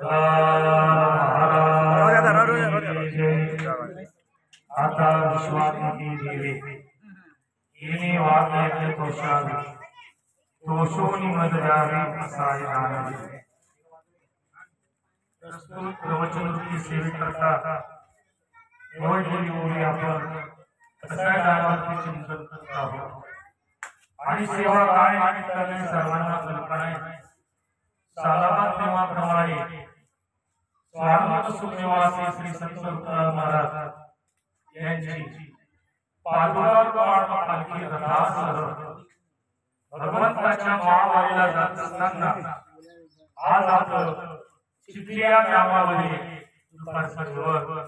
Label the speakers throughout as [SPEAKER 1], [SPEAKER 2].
[SPEAKER 1] आता विश्वात्मकी देवी येणे वागले तोषावे तोषोनी मद द्यावे असाय नारायण प्रस्तुत प्रवचन की सेवे करता एवढी ओळी आपण असाय नारायणाचे चिंतन करत आहोत आणि सेवा काय आणि करणे सर्वांना कल्पना आहे सालाबाद नियमाप्रमाणे स्वामी सुखनिवासी श्री संत तुकाराम महाराज यांची पादुका पालखी रथासह भगवंताच्या महावारीला जात असताना आज आपण चिखलिया ग्रामामध्ये दुपारच्या वेळेवर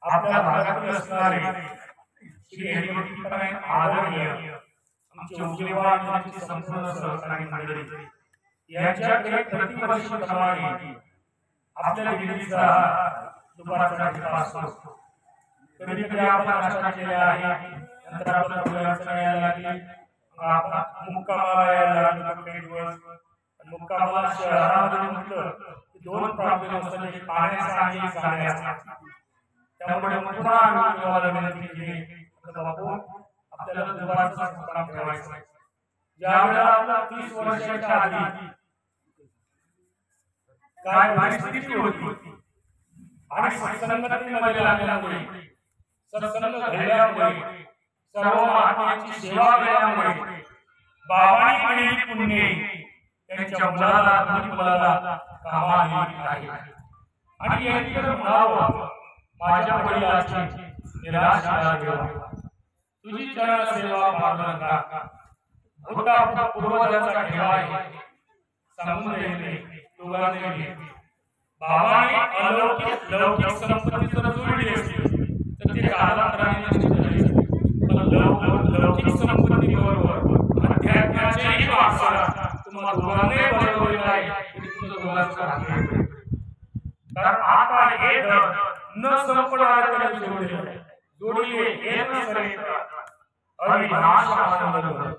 [SPEAKER 1] आपल्या भागातील असणारे श्री हरिभक्तीपणे आदरणीय आमचे उजवेवाड यांची संपूर्ण सहकारी मंडळी यांच्याकडे प्रतिवर्षीप्रमाणे आपल्या दिल्लीचा दुपारचा दिवस असतो कधी कधी आपण नाश्ता केला आहे नंतर आपण पुण्याला यायला लागले मुक्कामाला यायला लागले काही दिवस मुक्कामाला शहरामध्ये म्हटलं की दोन प्रॉब्लेम असतात एक पाण्याचा आणि एक जाण्याचा त्यामुळे पुन्हा विनंती केली बापू आपल्याला दुपारचा मुक्काम ठेवायचा ज्यावेळेला आपला 30 वर्षाच्या आधी काय परिस्थिती होती आणि सत्संगतीमध्ये लागल्यामुळे सत्संग घडल्यामुळे सर्व महात्म्यांची सेवा केल्यामुळे बाबांनी केलेली पुण्य त्यांच्या मुलाला कामा आलेली आहे आणि यांच्याकडे म्हणावं माझ्या वडिलांची निराशा देवा तुझी चरण सेवा मार्ग का होता पूर्वजाचा ठेवाय सांगून देणे तुगाने बाबाने अलौकिक लौकिक संपत्ती जर जोडली असती तर ते कालांतराने नष्ट झाले पण लौकिक संपत्ती बरोबर अध्यात्माचेही वारसा तुम्हाला दोघांनाही बरोबर आहे तुमचं दोघांचं हात कारण आता हे धन न संपणारे जोडले हे न सरे अविनाश आनंद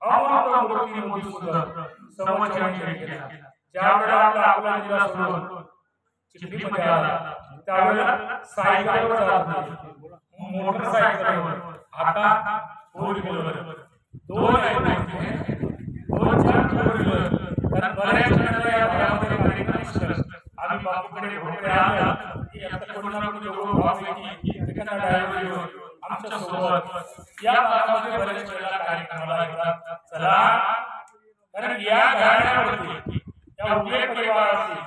[SPEAKER 1] अमृत मूर्ती मधुसूदन समचरण केला ज्यावेळेला आपला दिला सोडून चिखलीमध्ये आला त्यावेळेला सायकलवर जात होते मोटरसायकलवर आता फोर व्हीलर दोन आहेत दोन चार फोर व्हीलर कारण बऱ्याच जणांना या भागामध्ये कार्यक्रम आम्ही बापूकडे भोपळे आला की आता कोणाला कोणी लोक भावले की एखादा ड्रायव्हर येऊन आमच्या सोबत या भागामध्ये बरेच वेळेला कार्यक्रमाला येतात चला कारण या घराण्यावरती या उभे परिवाराची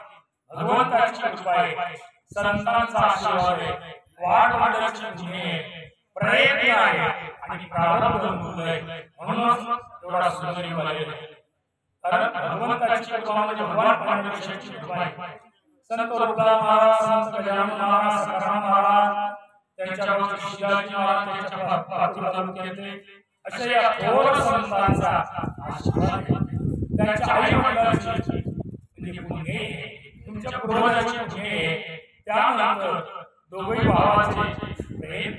[SPEAKER 1] भगवंताची कृपा आहे संतांचा आशीर्वाद आहे वाढवाढीची पुण्य आहे प्रयत्न आहे आणि प्रारब्ध मूल्य आहे म्हणून एवढा सुंदर युग आलेला आहे कारण भगवंताची कृपा म्हणजे भगवान पांडुरंगाची कृपा आहे संत तुकाराम महाराज संत गजानन महाराज सखाराम महाराज त्यांच्याबरोबर शिवाजी महाराज त्यांच्या पातूर तालुक्यातले अशा या थोर संतांचा आशीर्वाद त्यांच्या आई वडिलांची म्हणजे पुण्य तुमच्या पूर्वजाची पुण्य त्यानंतर दोघे भावाचे प्रेम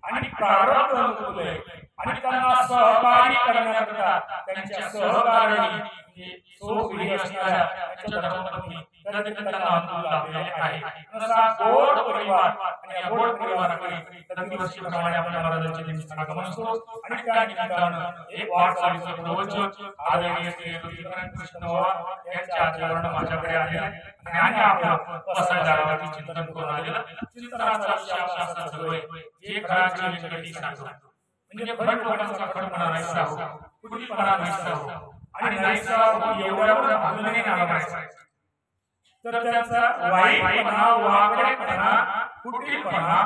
[SPEAKER 1] आणि प्रारब्ध अनुकूल आणि त्यांना सहकारी करण्याकरता त्यांच्या सहकार्याने सोपी असणाऱ्या त्यांच्या धर्मपत्नी त्यांना अनुकूल लाभलेले आहे असा गोड परिवार आणि या गोड परिवाराकडे प्रतिवर्षीप्रमाणे आपण महाराजांच्या दिवशी आगमन असतो आणि त्या निमित्तानं एक वाटचालीचं प्रवचन आदरणीय श्री कृष्ण बाबा यांच्या आचरण माझ्याकडे आले आणि आपण पसंत चिंतन करून आलेलं चिंतनाचा विषय असा सगळे जे घराची जगती सांगतो म्हणजे भट लोकांचा खडपणा नाहीसा हो कुटीपणा नाहीसा हो आणि नाहीसा एवढ्यावर भागणे नामायचा तर त्याचा वाईटपणा वाकडेपणा कुटीलपणा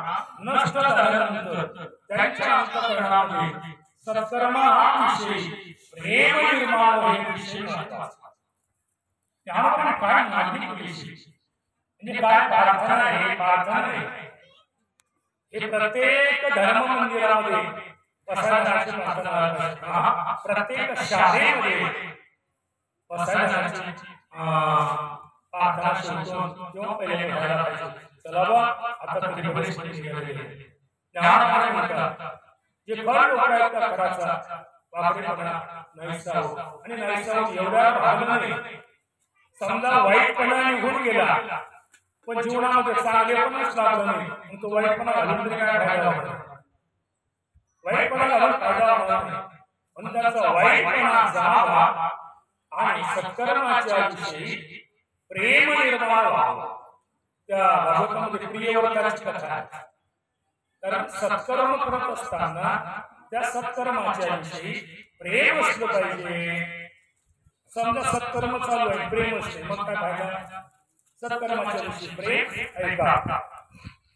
[SPEAKER 1] नष्ट झाल्यानंतर त्यांच्या अंतःकरणामध्ये सत्कर्म हा विषय प्रेम निर्माण होईल विषय महत्वाचा त्यामुळे काय नागरिक विषय म्हणजे काय प्रार्थना आहे हे प्रत्येक धर्म मंदिरामध्ये पसरण्याची प्रार्थना प्रत्येक शाळेमध्ये पसरण्याची प्रार्थना शोधून किंवा पहिले घ्यायला पाहिजे चला बा आता तरी बरेच निघाले ज्ञानामध्ये म्हणतात जे फळ लोकांचा करायचा वाकडेपणा नाहीसा हो आणि नाहीसा एवढ्या भागणारे समजा वाईटपणा निघून केला पण जीवनामध्ये चांगलेपणच लागलं नाही मग तो वाईटपणा घालून तरी काय फायदा होणार वाईटपणा घालून फायदा होणार नाही पण त्याचा वाईटपणा जावा आणि सत्कर्माच्या विषयी प्रेम निर्माण व्हावं त्या भागवतामध्ये प्रियव्रताची कथा आहे कारण सत्कर्म करत असताना त्या सत्कर्माच्या विषयी प्रेम असलं पाहिजे समजा सत्कर्म चालू आहे प्रेम असते मग काय फायदा सत्कर्माच्या विषयी प्रेम ऐका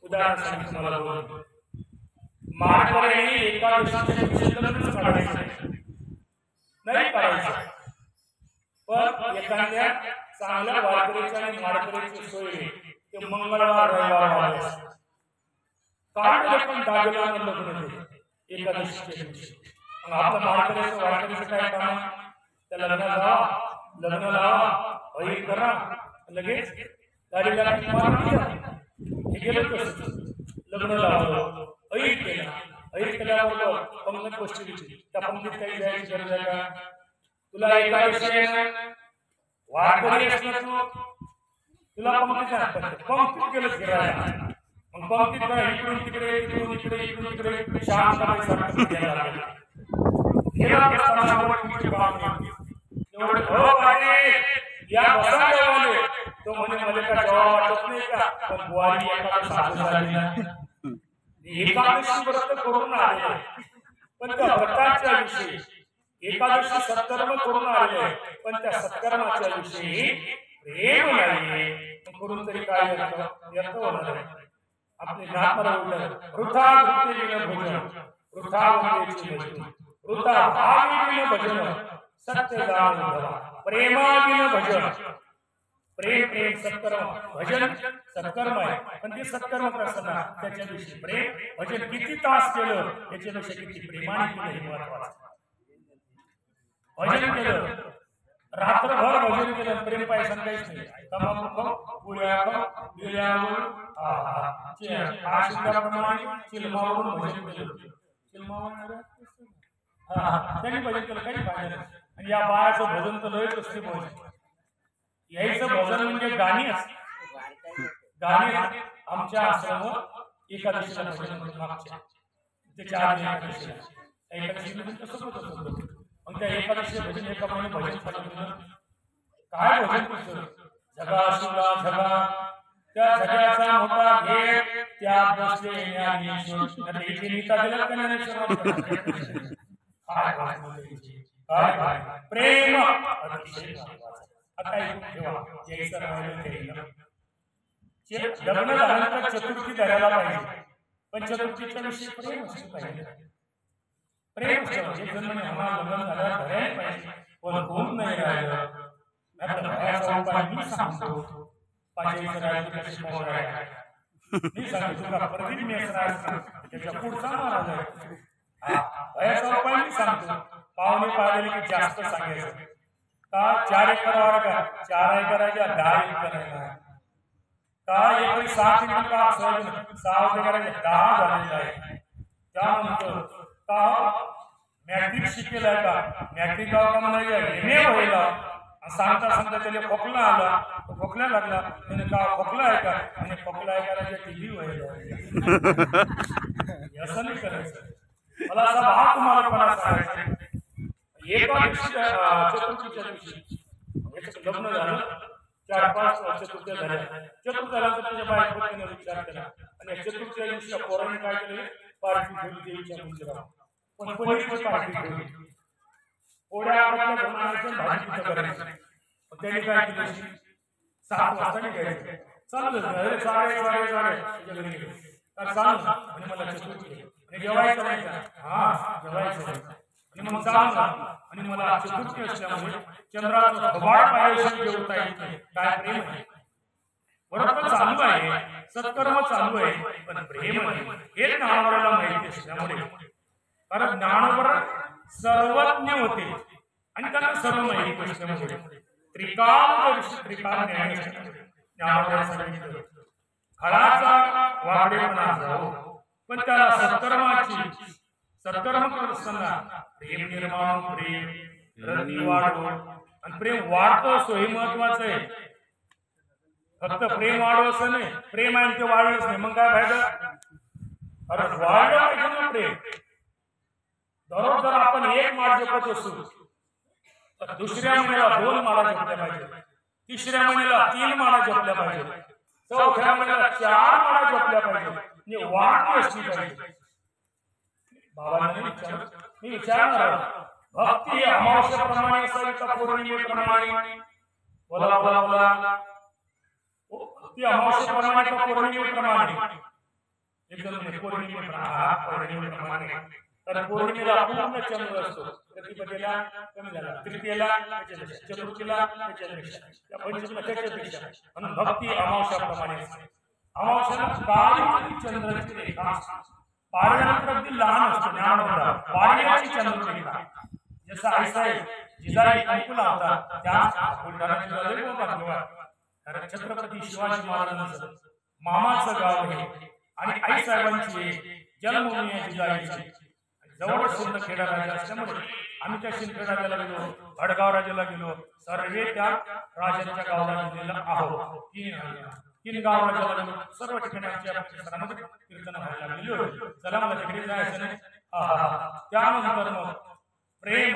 [SPEAKER 1] उदाहरण सांगितलं मला बोलतो माळकऱ्यांनी एकादशीच्या दिवशी लग्नच काढायचं नाही काढायचं पण एखाद्या चांगल्या वारकरीच्या आणि माळकरीची सोय ते मंगळवार रविवार काढलं पण दागेला लग्न एकादशीच्या दिवशी मग आपलं माळकऱ्याचं वारकरीचं काय काम त्या लग्नाला जावा लग्न लावा ऐक करा लगेच गाडीला हे गेलं कसं लग्न लावलं ऐक केला ऐक केल्याबरोबर पंगत गोष्टी त्या पंगतीत काही जायची गरज आहे का तुला एकादशी वारकरी असलं तुला पंक्तीत गेलं फिरायला मग पंक्तीत इकडून तिकडे इकडून इकडे इकडून तिकडे शांत या बसायला तो म्हणे मला का जवाब वाटत नाही का पण बुवारी एकादशी व्रत करून आले पण त्या व्रताच्या विषयी एकादशी सत्कर्म करून आले पण त्या सत्कर्माच्या विषयी प्रेम नाही करून तरी काय व्यर्थ होणार आहे आपले नामरा उलट वृथा भक्तीने भजन वृथा वंदेची भजन वृथा भावीने भजन सत्य जाणून प्रेमाने भजन प्रेम प्रेम सत्कर्म भजन सत्कर्म आहे पण ते सत्कर्म करताना त्याच्या दिवशी प्रेम भजन किती तास केलं त्याच्यापेक्षा किती प्रेमाने केलं हे महत्वाचं भजन केलं रात्रभर भजन केलं प्रेम पाहिजे काहीच नाही तंबाखू खाऊ पुऱ्या खाऊ गिळ्यावर चिलमावरून भजन केलं त्यांनी भजन केलं काही पाहिजे आणि या बाळाचं भजन तर लयच असते भजन यायचं भजन म्हणजे गाणी असते गाणी आमच्या आश्रम एकादशीला भजन मागच्या त्याच्या आधी एकादशीला कसं होत असतं मग त्या एकादशी भजन एका महिने भजन चालवलं काय भजन करतो जगा शिवला जगा त्या जगाचा मोठा घेत त्या बसले ज्ञानेश्वर इथे नीता दिला का ज्ञानेश्वर काय प्रेम अतिशय आता ऐकून ठेवा जयचं राहिलं ते लग्न झाल्यानंतर चतुर्थी धरायला पाहिजे पण चतुर्थीच्या विषयी प्रेम असलं पाहिजे प्रेम असतं एक जण म्हणे आम्हाला लग्न झाल्यावर धरायला पाहिजे पण कोण नाही राहिलं मी सांगतो पाहिजे राहिलं कशी मी सांगतो तुला प्रदीप मेसरा त्याच्या पुढचा महाराज आहे मी सांगतो पाहुणे पाहिलेले की जास्त सांगायचं का 4 एकर का 4 एकराच्या 10 एकर आहे का एकरी 7 एकर का 6 एकराच्या 10 झालेलं आहे त्यानंतर का मॅट्रिक शिकेल आहे का मॅट्रिक का म्हणायला एमए व्हायला सांगता सांगता त्याला खोकला आला खोकला लागला त्याने का खोकला आहे का आणि खोकला आहे करायच्या टीव्ही व्हायला असं नाही करायचं मला असा भाग तुम्हाला पण सांगायचं एका दिवशी चतुर्थीच्या दिवशी लग्न झालं 4-5 चतुर्थ्या झाल्या चतुर्थ झाल्यानंतर त्याच्या बायकोने विचार केला आणि चतुर्थीच्या दिवशी पोराने काय केले पार्टी ठेवली देवीच्या मंदिरात पण कोणीच पार्टी ठेवली पोळ्या आपल्या घराण्याचं भाजी करायचं त्यांनी काय केलं 7 वाजता निघायचं चाललं चालू आणि मला चतुर्थी आणि जेवायचं नाही हा जेवायचं आणि मग चालू आणि मला चतुर्थी असल्यामुळे चंद्राचं थोबाड पायाशी जेवता येत नाही काय प्रेम आहे बरोबर चालू आहे सत्कर्म चालू आहे पण प्रेम आहे हे ज्ञानोबराला माहिती असल्यामुळे कारण ज्ञानोबर सर्वज्ञ होते आणि त्यांना सर्व माहिती असल्यामुळे त्रिकाल ज्ञानोबराला सांगितलं खळाचा वाकडेपणा जाऊ पण त्याला सत्कर्म करत असताना प्रेम निर्माण प्रेम रती वाढो आणि प्रेम वाढतो असो हे महत्वाचं आहे फक्त प्रेम वाढव असं नाही, प्रेम आहे ते वाढलंच नाही मग काय फायदा? अरे वाढलं पाहिजे ना प्रेम. दररोज जर आपण एक माळ जपत असू तर दुसऱ्या महिन्याला 2 माळा जपल्या पाहिजे, तिसऱ्या महिन्याला 3 माळा जपल्या पाहिजे, चौथ्या महिन्याला 4 माळा जपल्या पाहिजे. म्हणजे वाढ असली पाहिजे. बाबांनी मी विचारणार भक्ती अमावस्याप्रमाणे असावी का पौर्णिमेप्रमाणे? बोला बोला बोला. भक्ती अमावस्याप्रमाणे का पौर्णिमेप्रमाणे? एकदम पौर्णिमेप्रमाणे. तर पौर्णिमेला पूर्ण चंद्र असतो, प्रतिपदेला कमी झाला, तृतीयेला चतुर्थीला त्याच्यापेक्षा, पंचमीला त्याच्यापेक्षा. म्हणून भक्ती अमावस्याप्रमाणे असते. अमावस्याला काळी चंद्राची रेखा असते. पाडव्यानंतर अगदी लहान असतो ज्ञान होता पाडव्याची चंद्ररेखा. जसं आईसाहेब जिजाई ऐकून होता त्या बुलढाणा जिल्ह्याला मोठा. कारण छत्रपती शिवाजी महाराजांचं मामाचं गाव आहे आणि आईसाहेबांची जन्मभूमी आहे जिजाईची. जवळ सिंदखेडा राजा असल्यामुळे आम्ही त्या सिंदखेडा राजाला गेलो, भडगाव राजाला गेलो, सर्वे त्या राजांच्या गावाला गेलेला आहोत. 3 गाव राजाला गेलो, सर्व ठिकाणच्या परिसरामध्ये कीर्तन व्हायला लागलेली होती. चला मला तिकडे जायचं नाही. त्यानंतर मग प्रेम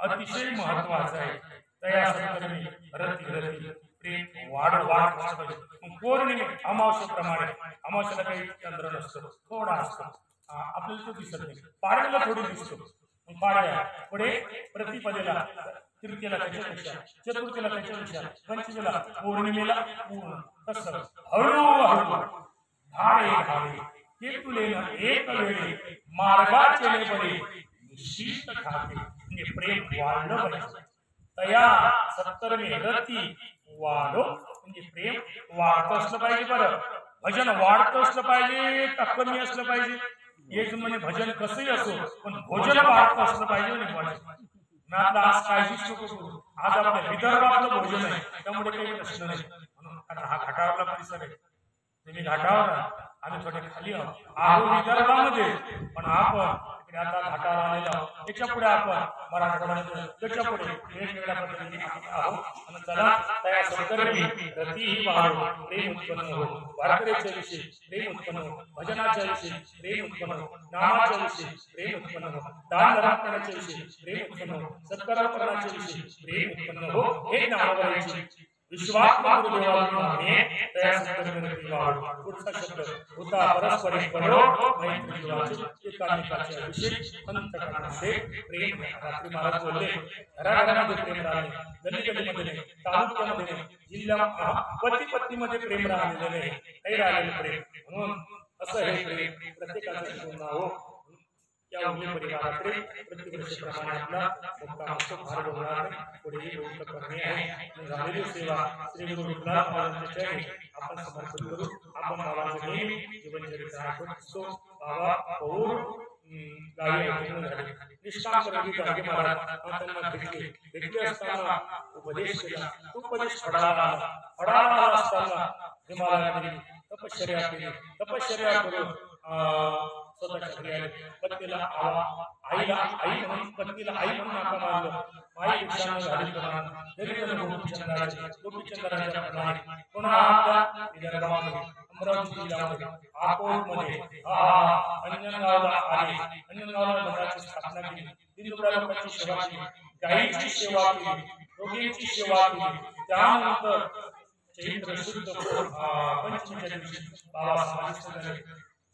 [SPEAKER 1] अतिशय महत्वाचं आहे. तयासत्कर्मी रती रती प्रेम वाढ पौर्णिमे अमावस्येप्रमाणे. अमावस्याला काही चंद्र नसतो, थोडा असतो, आपल्याला तो दिसत नाही. पाडव्याला थोडी दिसतो. पाडव्या पुढे प्रतिपदेला, तृतीयेला त्याच्यापेक्षा, चतुर्थीला त्याच्यापेक्षा, पंचमीला, पौर्णिमेला पूर्ण. तसं हळूहळू धाडे धाडे केतुले एक वेळे मार्गाचे बळे निश्चित ठाके. म्हणजे प्रेम वाढलं पाहिजे. तया सत्कर्मी रती वाढो म्हणजे प्रेम वाढत असलं पाहिजे. बरं भजन वाढत असलं पाहिजे का कमी असलं पाहिजे? एक म्हणे भजन कसंही असो पण भोजन वाढत असलं पाहिजे. मी आपला आज काळजीच नको करू. आज आपल्या विदर्भातलं भोजन आहे त्यामुळे काही प्रश्न नाही. म्हणून हा घाटावरला परिसर आहे. तुम्ही घाटावर आम्ही थोडे खाली आहोत विदर्भामध्ये, पण आपण आता घाटावर आलेला आहोत. त्याच्या पुढे आपण मराठवाड्यामध्ये, त्याच्या पुढे वेगवेगळ्या पद्धतीने आहोत. आणि चला त्या सत्कर्मी रती ही वाढो, प्रेम उत्पन्न हो. वारकऱ्याच्या विषयी प्रेम उत्पन्न हो, भजनाच्या विषयी प्रेम उत्पन्न हो, नामाच्या विषयी प्रेम उत्पन्न हो, दान धर्म करण्याच्या विषयी प्रेम उत्पन्न हो, सत्कार करण्याच्या विषयी प्रेम उत्पन्न हो. हे ज्ञानोबरायची विश्वात्मा गुरुदेवाने तया सत्कर्मी रती वाढो. पुढचा शब्द होता परस्पर परो मैत्री जीवाचे एकामेकाच्या विषयी अंतःकरणाचे प्रेम. रात्री महाराज बोलले घराघरामध्ये प्रेम राहिले, गल्लीगल्लीमध्ये नाही, तालुक्यामध्ये नाही, जिल्हा पती पत्नीमध्ये प्रेम राहिलेले नाही, काही राहिलेले प्रेम. म्हणून असं हे प्रेम प्रत्येकाचं पूर्ण हो. या उगले परिवाराकडे प्रतिवर्षाप्रमाणे आपला मुक्कामाचा भार होणार नाही. पुढेही गोष्ट करणे आहे. झालेली सेवा श्री गुरु विठ्ठल महाराजांच्या चरणी आपण समर्पित करू. आपण बाबांचे नेहमी जीवनचरित्र आठवत असतो. बाबा पौर गावी ऐकून झाले, निष्काम रवी गाडगे महाराज त्यांना भेटले असताना उपदेश केला. तो उपदेश फडाला असताना हिमालयामध्ये तपश्चर्या केली. तपश्चर्या करून स्वतःच्या घरी आले. पत्नीला आईला आई म्हणून, पत्नीला आई म्हणून नाका मारलं. आई भिक्षाने झाली प्रमाण दरिद्र गोपीचंद्राच्या प्रमाणे पुन्हा आपल्या विदर्भामध्ये अमरावती जिल्ह्यामध्ये अकोटमध्ये अंजनगावला आले. अंजनगावला मठाची स्थापना केली. दिनदुबळ्या लोकांची सेवा केली, गायीची सेवा केली, रोगींची सेवा केली. त्यानंतर चैत्र शुद्ध पंचमीच्या दिवशी बाबा समाधिस्थ झाले.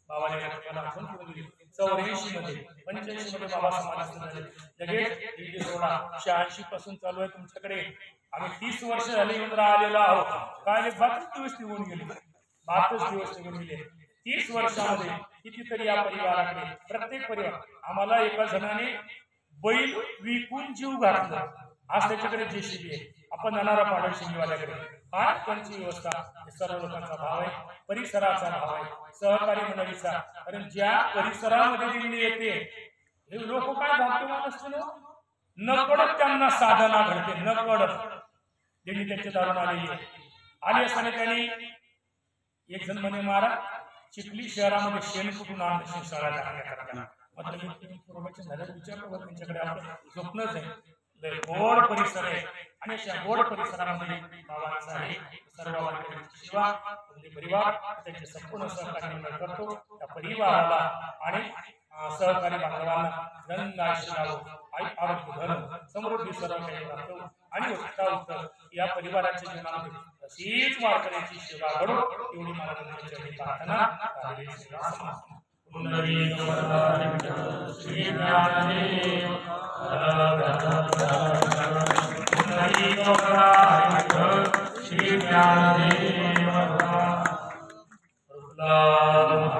[SPEAKER 1] बाबाने मला आठवण करून दिली. 84 मध्ये 85 मध्ये बाबा समाधिस्थ झाले. लगेच 86 पासून चालू आहे तुमच्याकडे. आम्ही 30 वर्ष झाले येऊन राहिलेलो आहोत. काय 32 दिवस निघून गेले, 32 दिवस निघून गेले. 30 वर्षामध्ये कितीतरी या परिवाराकडे, प्रत्येक परिवार आम्हाला एका जणाने बैल विकून जीव घातला. आज त्याच्याकडे जेसीबी आहे. आपण जाणारा पाडळ शिंगीवाल्याकडे फार त्यांची व्यवस्था. सर्व लोकांचा भाव आहे, परिसराचा भाव आहे, सहकारी मंडळीचा. कारण ज्या परिसरामध्ये दिंडी येते हे लोक काय भाग्यवान असते ना, नकळत त्यांना साधना घडते. नकळत दिंडी त्यांच्या दारून आली असताना त्यांनी एक जण म्हणे महाराज चिखली शहरामध्ये शेण कुठून आणलं शिवसाळा टाकण्याकरता. म्हटलं मी प्रवचन झाल्यावर विचारलं त्यांच्याकडे आपलं स्वप्नच आहे. गोड परिसर आहे आणि अशा गोड परिसरामध्ये बाबांचा आहे सर्व वारकऱ्यांची सेवा तुमचे परिवार त्यांचे संपूर्ण सहकार्य करतो. त्या परिवाराला आणि सहकारी बांधवांना धन आयुष्य लाभो, आरोग्य धन समृद्धी सर्व काही प्राप्त हो आणि उत्तर या परिवाराच्या जीवनामध्ये अशीच वारकऱ्यांची सेवा घडो एवढी मला तुमच्या चरणी प्रार्थना. श्री ज्ञानदेव